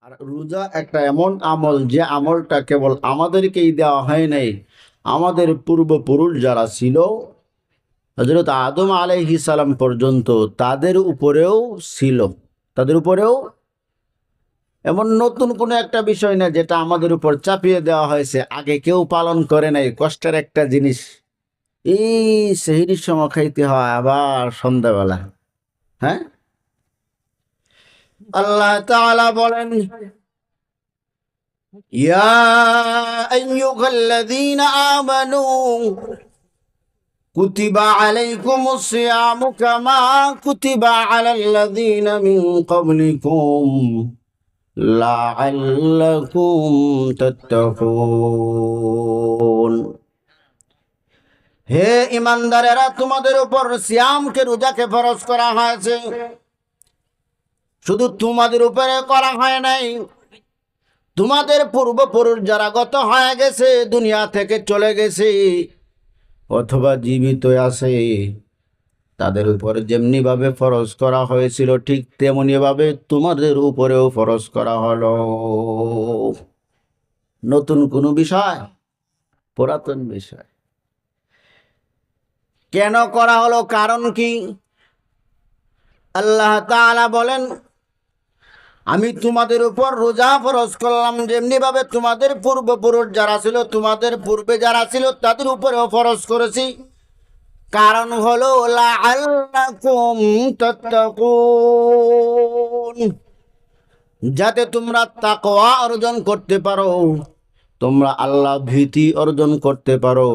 আর রোজা একটা এমন আমল যে আমলটা কেবল আমাদেরকেই দেওয়া হয় নাই, আমাদের পূর্বপুরুষ যারা ছিল হযরত আদম আলাইহিস সালাম পর্যন্ত তাদের উপরেও ছিল। তাদের উপরেও এমন নতুন কোনো একটা বিষয় না যেটা আমাদের উপর চাপিয়ে দেওয়া হয়েছে, আগে কেউ পালন করে নাই। কষ্টের একটা জিনিস, এই সেহরির সময় খাইতে হয় আবার সন্ধ্যাবেলা। হ্যাঁ, আল্লাহ তাআলা বলেন, ইয়া আইয়ুহাল্লাযীনা আমানু কুতিবা আলাইকুমুস সিয়ামু কামা কুতিবা আলাল্লাযীনা মিন ক্বাবলিকুম লাআল্লাকুম তাত্তাকুন। হে ঈমানদারেরা, তোমাদের উপর সিয়ামকে, রোজাকে ফরজ করা হয়েছে। শুধু তোমাদের উপরে করা হয় নাই, তোমাদের পূর্বপুরুষ যারা গত হয়ে গেছে, দুনিয়া থেকে চলে গেছে অথবা জীবিত আছে, তাদের উপর যেমনি ভাবে ফরজ করা হয়েছিল ঠিক তেমনি ভাবে তোমাদের উপরেও ফরজ করা হলো। নতুন কোনো বিষয়, পুরাতন বিষয়। কেন করা হলো, কারণ কি? আল্লাহ তাআলা বলেন, আমি তোমাদের উপর রোজা ফরজ করলাম যেমনি ভাবে তোমাদের পূর্বপুরুষ যারা ছিল, তোমাদের পূর্বে যারা ছিল তাদের উপরেও ফরজ করেছি। কারণ হলো লাআল্লাকুম তাত্তাকুন, যাতে তোমরা তাকওয়া অর্জন করতে পারো, তোমরা আল্লাহ ভীতি অর্জন করতে পারো,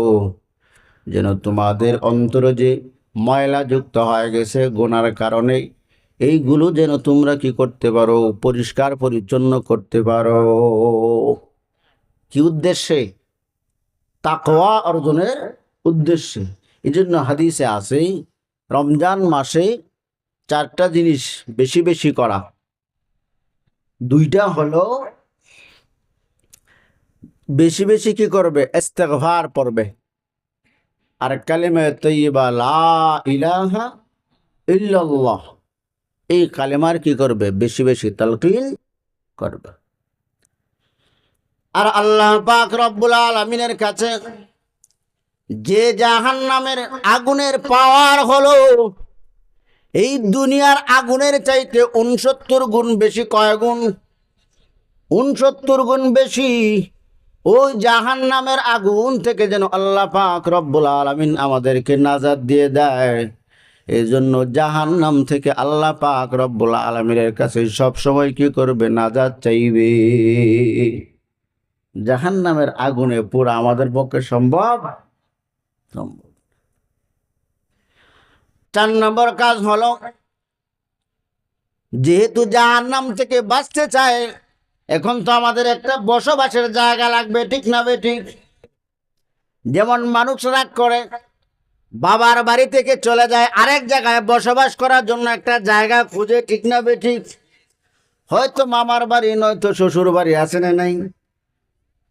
যেন তোমাদের অন্তরে যে ময়লা যুক্ত হয়ে গেছে গুনার কারণে, এইগুলো যেন তোমরা কি করতে পারো, পরিষ্কার পরিচ্ছন্ন করতে পারো। কি উদ্দেশ্যে? তাকওয়া অর্জনের উদ্দেশ্যে। এই জন্য হাদিসে আছে রমজান মাসে 4টা জিনিস বেশি বেশি করা। 2টা হলো বেশি বেশি কি করবে, ইস্তিগফার পড়বে, আর কালিমা তাইয়্যিবা লা ইলাহা ইল্লাল্লাহ, এই কালেমার কি করবে, বেশি বেশি তালকিন করবে। আর আল্লাহ পাক রব্বুল আলামিনের কাছে যে জাহান্নামের আগুনের পাওয়ার হলো এই দুনিয়ার আগুনের চাইতে 69 গুণ বেশি। কয় গুণ? 69 গুণ বেশি। ওই জাহান্নামের আগুন থেকে যেন আল্লাহ পাক রব্বুল আলামিন আমাদেরকে নাজাত দিয়ে দেয়, এই জন্য জাহান্নাম থেকে আল্লাহ পাক রব্বুল আলামিনের কাছে সব সময় কি করবে, নাজাত চাইবে। জাহান্নামের আগুনে পুরা আমাদের পক্ষে সম্ভব? 4 নম্বর কাজ হলো, যেহেতু জাহান্নাম থেকে বাঁচতে চায়, এখন তো আমাদের একটা বসবাসের জায়গা লাগবে, ঠিক না বেঠিক? যেমন মানুষ রাগ করে, বাবার বাড়ি থেকে চলে যায় আরেক জায়গায় বসবাস করার জন্য একটা জায়গা খুঁজে, ঠিক না বেঠিক? হয়তো মামার বাড়ি নয়তো শ্বশুর বাড়ি আছে না নাই?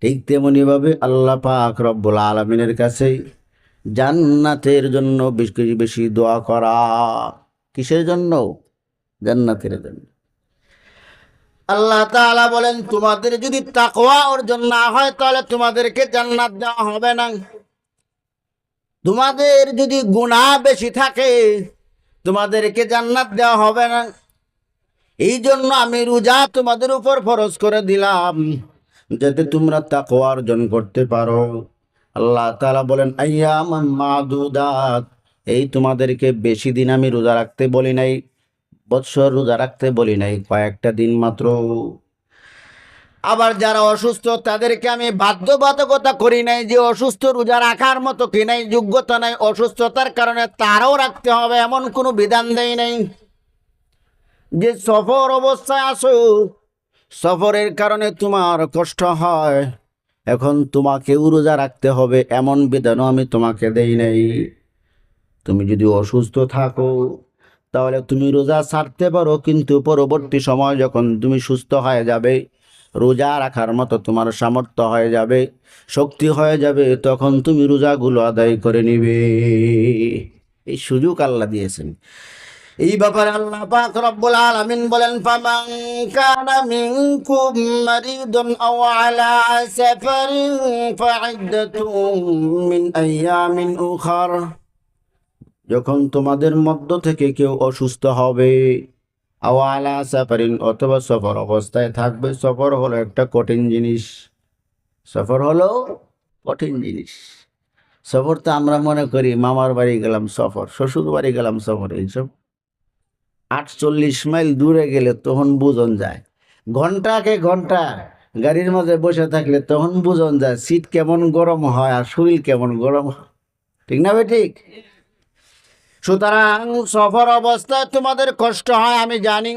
ঠিক তেমনি ভাবে আল্লাহ পাক রব্বুল আলামিনের কাছে জান্নাতের জন্য বেশি বেশি দোয়া করা। কিসের জন্য? জান্নাতের জন্য। আল্লাহ তাআলা বলেন, তোমাদের যদি তাকওয়া অর্জন না হয় তাহলে তোমাদেরকে জান্নাত দেওয়া হবে না। তোমাদের যদি গুনাহ বেশি থাকে তোমাদেরকে জান্নাত দেওয়া হবে না। এই জন্য আমি রোজা তোমাদের উপর ফরজ করে দিলাম, যাতে তোমরা তাকওয়া অর্জন করতে পারো। আল্লাহ তাআলা বলেন, আইয়ামান মাদুদাত, এই তোমাদেরকে বেশি দিন আমি রোজা রাখতে বলি নাই, বৎসর রোজা রাখতে বলি নাই, কয়েকটা দিন মাত্র। আবার যারা অসুস্থ তাদেরকে আমি বাধ্যবাধকতা করি নাই যে অসুস্থ রোজা রাখার মতো কি নাই, যোগ্যতা নাই, অসুস্থতার কারণে তারাও রাখতে হবে, এমন কোনো বিধান দেই নাই। যে সফর অবস্থায় আসো, সফরের কারণে তোমার কষ্ট হয়, এখন তোমাকেও রোজা রাখতে হবে, এমন বিধানও আমি তোমাকে দেই নাই। তুমি যদি অসুস্থ থাকো তাহলে তুমি রোজা ছাড়তে পারো, কিন্তু পরবর্তী সময় যখন তুমি সুস্থ হয়ে যাবে, রোজা রাখার মতো তোমার সামর্থ্য হয়ে যাবে, শক্তি হয়ে যাবে, তখন তুমি রোজাগুলো আদায় করে নিবে। এই সুযোগ আল্লাহ দিয়েছেন। এই ব্যাপারে আল্লাহ পাক রব্বুল আলামিন বলেন, ফামান কানা মিনকুম মারিদুন আও আলা সাফারিন ফাইদ্দাতুম মিন আইয়ামিন উখার। যখন তোমাদের মধ্য থেকে কেউ অসুস্থ হবে, আও আলা সাফারিন, অথবা সফর অবস্থায় থাকবে। সফর হলো একটা কঠিন জিনিস, সফর হলো কঠিন জিনিস। সফর তো আমরা মনে করি মামার বাড়ি গেলাম সফর, শ্বশুর বাড়ি গেলাম সফর, এইসব 48 মাইল দূরে গেলে তখন বুঝন যায়। ঘন্টাকে ঘন্টা গাড়ির মাঝে বসে থাকলে তখন বুঝন যায় সিট কেমন গরম হয় আর শরীর কেমন গরম হয়। ঠিক না ভাই? ঠিক। সুতরাং সফর অবস্থায় তোমাদের কষ্ট হয় আমি জানি,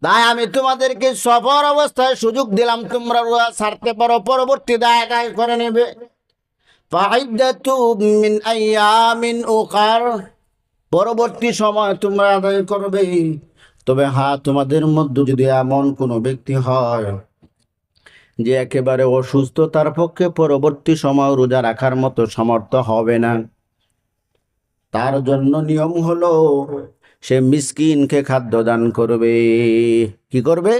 তাই আমি তোমাদেরকে সফর অবস্থায় সুযোগ দিলাম, তোমরা রোজা ছাড়তে পারো, পরবর্তী দায় আদায় করে নেবে। ফাইদ্দাতুম মিন আইয়ামিন উখার, পরবর্তী সময় তোমরা আদায় করবে। তবে হ্যাঁ, তোমাদের মধ্যে যদি এমন কোনো ব্যক্তি হয় যে একেবারে অসুস্থ, তার পক্ষে পরবর্তী সময় রোজা রাখার মতো সামর্থ্য হবে না, তার জন্য নিয়ম হলো সে মিসকিনকে খাদ্য দান করবে। কি করবে?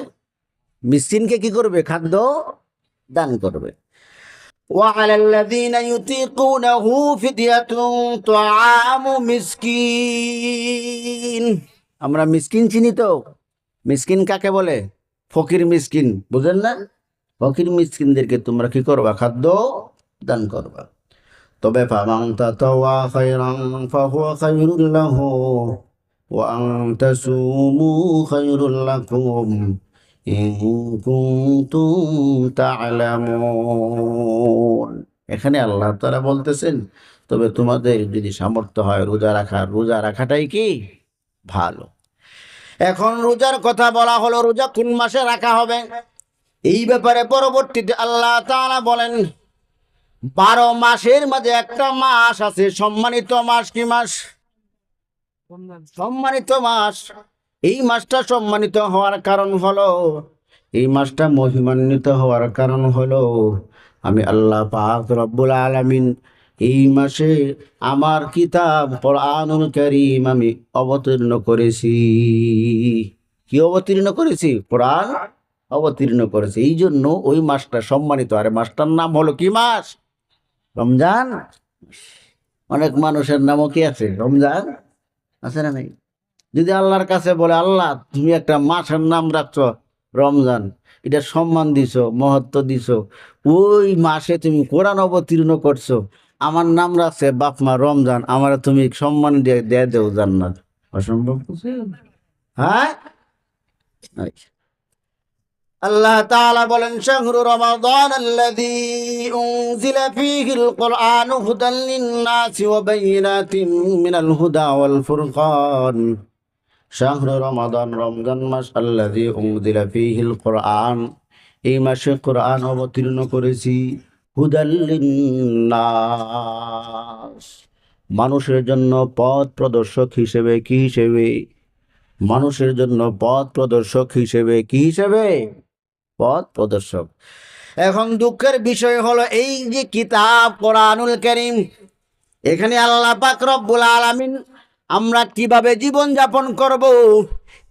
মিসকিনকে কি করবে? খাদ্য দান করবে। وعلى الذين يطيقونه فدية طعام مسكين। আমরা মিসকিন চিনি তো? মিসকিন কাকে বলে? ফকির মিসকিন, বুঝেন না? ফকির মিসকিনদেরকে তোমরা কি করবা? খাদ্য দান করবা। তবে ফামান তাতাওয়া খায়রান ফাহুয়া খায়রুল লাহু ওয়া আন তাসুমু খায়রুল লাকুম ইন কুনতুম তা'লামুন। এখানে আল্লাহ তাআলা বলতেছেন, তবে তোমাদের যদি সামর্থ্য হয় রোজা রাখার, রোজা রাখাটাই কি ভালো। এখন রোজার কথা বলা হলো, রোজা কোন মাসে রাখা হবে এই ব্যাপারে পরবর্তীতে আল্লাহ তাআলা বলেন, 12 মাসের মাঝে একটা মাস আছে সম্মানিত মাস। কি মাস? সম্মানিত মাস। এই মাসটা সম্মানিত হওয়ার কারণ হলো, এই মাসটা মহিমান্বিত হওয়ার কারণ হলো, আমি আল্লাহ পাক রব্বুল আলামিন এই মাসে আমার কিতাব কোরআনুল কারীম আমি অবতীর্ণ করেছি। কি অবতীর্ণ করেছি? কোরআন অবতীর্ণ করেছি। এই জন্য ওই মাসটা সম্মানিত। আর মাসটার নাম হলো কি মাস? রমজান। অনেক মানুষের নামও কি আছে? রমজান আছে না নাই? যদি আল্লাহর কাছে বলে, আল্লাহ তুমি একটা মাসের নাম রাখছো রমজান, এটা সম্মান দিছো, মহত্ব দিছো, ওই মাসে তুমি কোরআন অবতীর্ণ করছো, আমার নাম রাখছে বাপ মা রমজান, আমার তুমি সম্মান দিয়ে দেও জান্নাত, অসম্ভব? হ্যাঁ। আল্লাহ তাআলা বলেন, শাহরু রমাদান আল্লাযী উনজিলা ফীহিল কুরআনু হুদাল লিন-নাসি ওয়া বায়িনাতিন মিনাল হুদা ওয়াল ফুরকান। শাহরু রমাদান, রমজান মাস, আল্লাযী উনজিলা ফীহিল কুরআন, এই মাসে কোরআন অবতীর্ণ করেছি, হুদাল লিন-নাস, মানুষের জন্য পথ প্রদর্শক হিসেবে। কি হিসেবে? মানুষের জন্য পথ প্রদর্শক হিসেবে। কি হিসেবে? পথ প্রদর্শক। এখন দুঃখের বিষয় হলো, এই যে কিতাব কোরআনুল কারীম, এখানে আল্লাহ পাক রব্বুল আলামিন আমরা কিভাবে জীবন যাপন করব,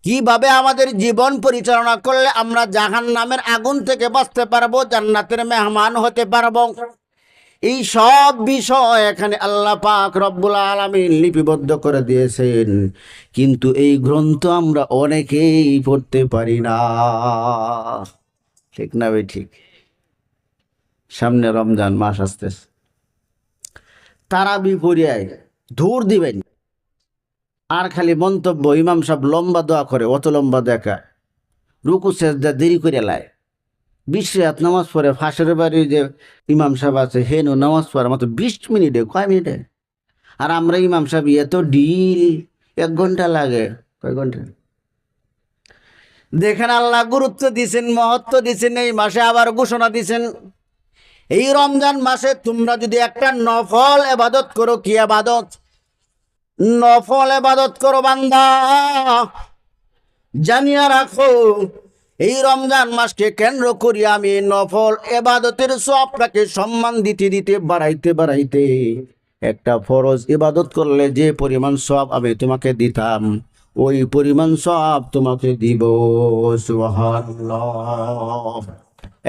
কিভাবে আমাদের জীবন পরিচালনা করলে আমরা জাহান্নামের আগুন থেকে বাঁচতে পারবো, জান্নাতের মেহমান হতে পারবো, এই সব বিষয় এখানে আল্লাহ পাক রব্বুল আলামিন লিপিবদ্ধ করে দিয়েছেন। কিন্তু এই গ্রন্থ আমরা অনেকেই পড়তে পারি না। ঠিক না ভাই? ঠিক। সামনে রমজান মাস আসতেছে, তারাবি পড়িয়ায় ধুর দিবেন আর খালি মন্তব্য, ইমাম সাহেব লম্বা দোয়া করে, অত লম্বা দেখা, রুকু সেজদা দেরি করে লাই, 20 রাত নামাজ পড়ে, ফাঁসের বাড়ি যে ইমাম সাহেব আছে হেনু নামাজ পড়ে মাত্র 20 মিনিটে, কয় মিনিটে? আর আমরা ইমাম সাহেব এত ডিল, 1 ঘন্টা লাগে। কয় ঘন্টা? দেখেন আল্লাহ গুরুত্ব দিছেন, মহত্ব দিছেন। এই মাসে আবার ঘোষণা দিছেন, এই রমজান মাসে তোমরা যদি একটা নফল ইবাদত করো। কি ইবাদত? নফল ইবাদত করো বান্দা। জানিয়া রাখো, এই রমজান মাসকে কেন্দ্র করি আমি নফল ইবাদতের সবটাকে সম্মান দিতে দিতে বাড়াইতে বাড়াইতে একটা ফরজ ইবাদত করলে যে পরিমাণ সওয়াব আমি তোমাকে দিতাম ওই পরিমাণ সওয়াব তোমাকে দিব। সুবহানাল্লাহ।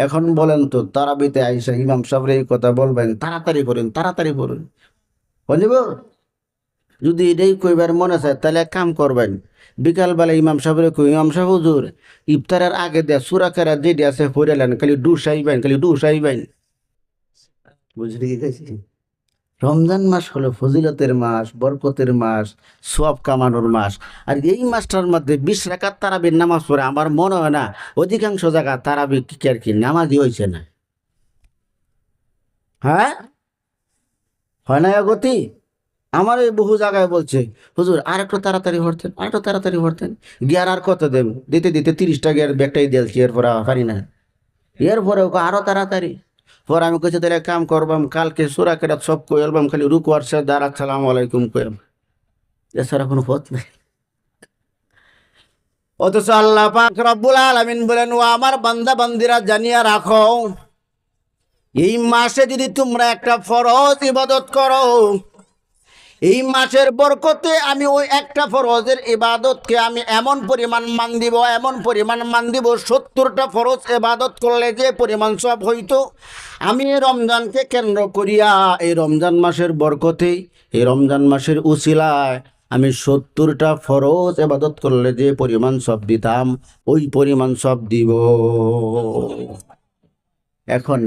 এখন বলেন তো তারাবিতে আইসা ইমাম সাহেব এই কথা বলবেন, তাড়াতাড়ি করেন তাড়াতাড়ি করুন, বুঝব? যদি এটাই কইবার মনে চায় তাহলে এক কাম করবেন, বিকালবেলা ইমাম সাহেবের কই, ইমাম সাহেব হুজুর ইফতারের আগে দেয়া সুরা কেরা যেটি আছে পড়ালেন, খালি ডুসাইবেন খালি ডুসাইবেন। বুঝলি কি কইছি? রমজান মাস হলো ফজিলতের মাস, বরকতের মাস, সওয়াব কামানোর মাস। আর এই মাসটার মধ্যে 20 রাকাত তারাবির নামাজ পড়ে আমার মনে হয় না অধিকাংশ জায়গা তারাবি কি আর কি নামাজই হয়েছে না। হ্যাঁ, হয় না গতি? আমার এই বহু জায়গায় বলছে হুজুর আর একটু তাড়াতাড়ি ভরতেন, আর একটু তাড়াতাড়ি ভরতেন, গিয়ার আর কত দেব, দিতে দিতে 30টা গিয়ার ব্যাগটাই দিয়েছি, এরপরে আর পারি না, এরপরে আরো তাড়াতাড়ি। পর আমি কইছি তাহলে এক কাম করবাম, কালকে সূরা কেরাত সব কই আলবাম, খালি রুকু আর সাজদা আর আসসালামু আলাইকুম কইম, এছাড়া কোনো পথ নাই। অথচ আল্লাহ পাক রব্বুল আলামিন বলেন, ও আমার বান্দা বান্দিরা জানিয়া রাখো, এই মাসে যদি তোমরা একটা ফরজ ইবাদত করো, এই মাসের বরকতে আমি ওই একটা ফরজের ইবাদতকে আমি এমন পরিমাণ মান দিব, এমন পরিমাণ মান দিব, 70টা ফরজ ইবাদত করলে যে পরিমাণ সব হইতো, আমি এই রমজানকে কেন্দ্র করিয়া এই রমজান মাসের বরকতে, এই রমজান মাসের উসিলায় আমি 70টা ফরজ ইবাদত করলে যে পরিমাণ সব দিতাম ওই পরিমাণ সব দিব। এখন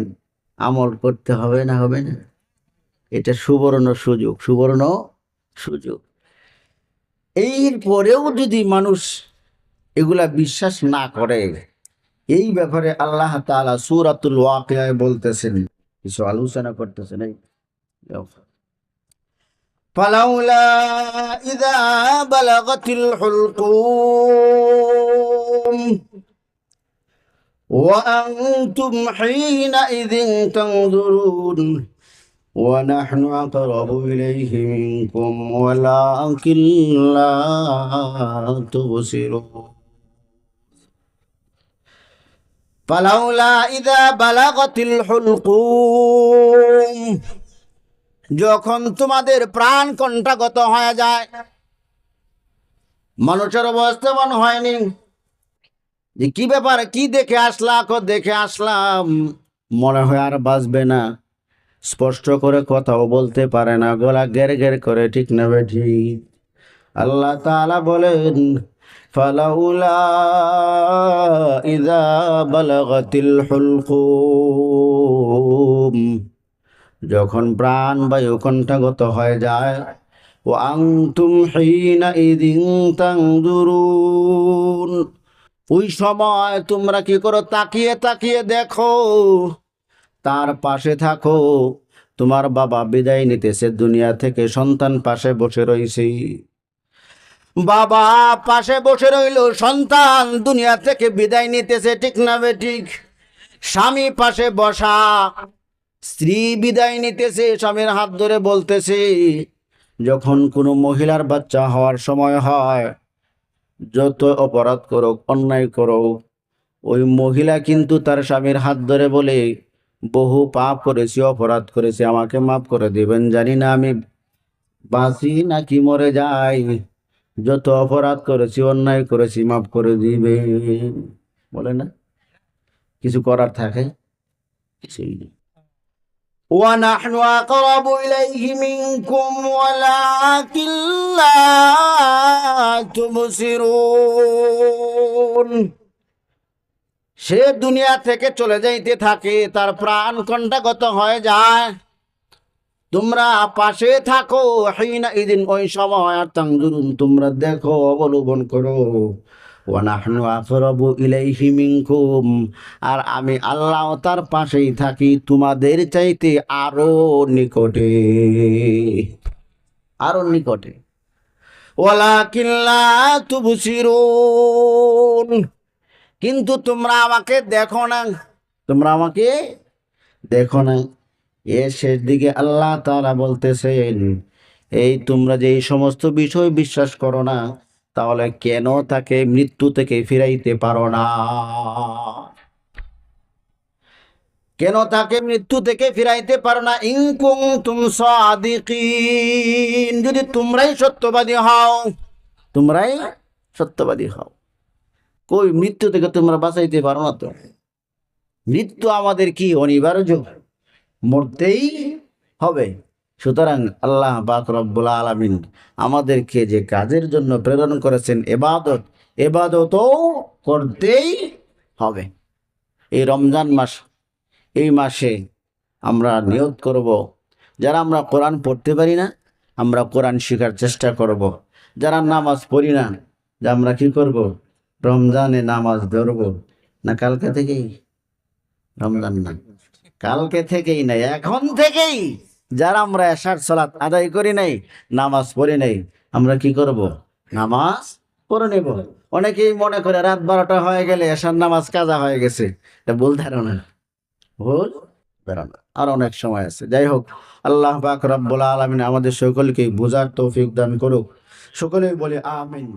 আমল করতে হবে না, হবে না? এটা সুবর্ণ সুযোগ, সুবর্ণ সুযোগ। এর পরেও যদি মানুষ এগুলা বিশ্বাস না করে, এই ব্যাপারে আল্লাহ তাআলা সূরাতুল ওয়াকিয়ায় বলতেছেন, কিছু আলোচনা করতেছেন। এই ফালাউলা ইযা বালাগাতিল হুলকুম ওয়া আনতুম হিনাইযিন তানজুরুন ونحن أقرب إليه منكم ولكن لا تبصرون فلولا إذا بلغت الحلقوم যখন তোমাদের প্রাণ কণ্ঠাগত হয়ে যায়, মানুষের অবস্থা মনে হয়নি যে কি ব্যাপার, কি দেখে আসলা, দেখে আসলাম, মনে হয় আর বাঁচবে না, স্পষ্ট করে কথাও বলতে পারে না, গলা গের গের করে, ঠিক না ঠিক? আল্লাহ তাআলা বলেন, ফালাউলা ইযা বালাগাতিল হুলকুম, যখন প্রাণ বায়ু কণ্ঠাগত হয়ে যায়, ওয়া আনতুম হিনাইযিন তানজুরুন, ওই সময় তোমরা কি করো, তাকিয়ে তাকিয়ে দেখো, তার পাশে থাকো, তোমার বাবা বিদায় নিতেছে দুনিয়া থেকে, সন্তান পাশে বসে রইছে, বাবা পাশে বসে রইল, সন্তান দুনিয়া থেকে বিদায় নিতেছে, ঠিক না ঠিক? স্বামী পাশে বসা, স্ত্রী বিদায় নিতেছে, স্বামীর হাত ধরে বলতেছে, যখন কোনো মহিলার বাচ্চা হওয়ার সময় হয়, যত অপরাধ করো, অন্যায় করো, ওই মহিলা কিন্তু তার স্বামীর হাত ধরে বলে, বহু পাপ করেছি, অপরাধ করেছি, আমাকে মাফ করে দিবেন, জানি না আমি বাঁচি নাকি মরে যাই, যত অপরাধ করেছি, অন্যায় করেছি, মাফ করে দিবে। বলে না? কিছু করার থাকে কিছুই নেই। وَنَحْنُ أَقْرَبُ إِلَيْهِ مِنكُمْ وَلَكِنْ لَا تُبْصِرُونَ। সে দুনিয়া থেকে চলে যাইতে থাকে, তার প্রাণ কণ্ঠাগত হয়ে যায়, তোমরা পাশে থাকো, হিনাইযিন ওই সময়, আর তানজুরুন তোমরা দেখো, অবলোকন করো, ওয়া নাহনু আকরাবু ইলাইহি মিনকুম, আর আমি আল্লাহ তার পাশেই থাকি তোমাদের চাইতে আরো নিকটে, আরো নিকটে। ওয়ালাকিন লা তুবসিরুন, কিন্তু তোমরা আমাকে দেখো না, তোমরা আমাকে দেখো না। এর শেষ দিকে আল্লাহ তাআলা বলতেছেন, এই তোমরা যে এই সমস্ত বিষয় বিশ্বাস করো না, তাহলে কেন তাকে মৃত্যু থেকে ফিরাইতে পারো না? কেন তাকে মৃত্যু থেকে ফিরাইতে পারো না? ইন কুনতুম সাদিকিন, যদি তোমরাই সত্যবাদী হও, তোমরাই সত্যবাদী হও। কই মৃত্যু থেকে তোমরা বাঁচাইতে পারো না তো। মৃত্যু আমাদের কি অনিবার্য, মরতেই হবে। সুতরাং আল্লাহ পাক রব্বুল আলামিন আমাদেরকে যে কাজের জন্য প্রেরণ করেছেন, ইবাদত, ইবাদতও করতেই হবে। এই রমজান মাস, এই মাসে আমরা নিয়ত করব, যারা আমরা কোরআন পড়তে পারি না, আমরা কোরআন শেখার চেষ্টা করব। যারা নামাজ পড়ি না, যে আমরা কি করব? রমজানে নামাজ ধরব না কালকে থেকেই? রমজান না, কালকে থেকেই নাই, এখন থেকেই। যারা আমরা এশার সালাত আদায় করি নাই, নামাজ পড়ি নাই, আমরা কি করব? নামাজ পড়ে নেব। অনেকেই মনে করে রাত 12টা হয়ে গেলে এশার নামাজ কাজা হয়ে গেছে। এটা ভুল ধারণা, ভুল ধারণা। আর অনেক সময় আছে। যাই হোক, আল্লাহ পাক রব্বুল আলামিন আমাদের সকলকে বুঝার তৌফিক দান করুক। সকলেই বলে আমিন।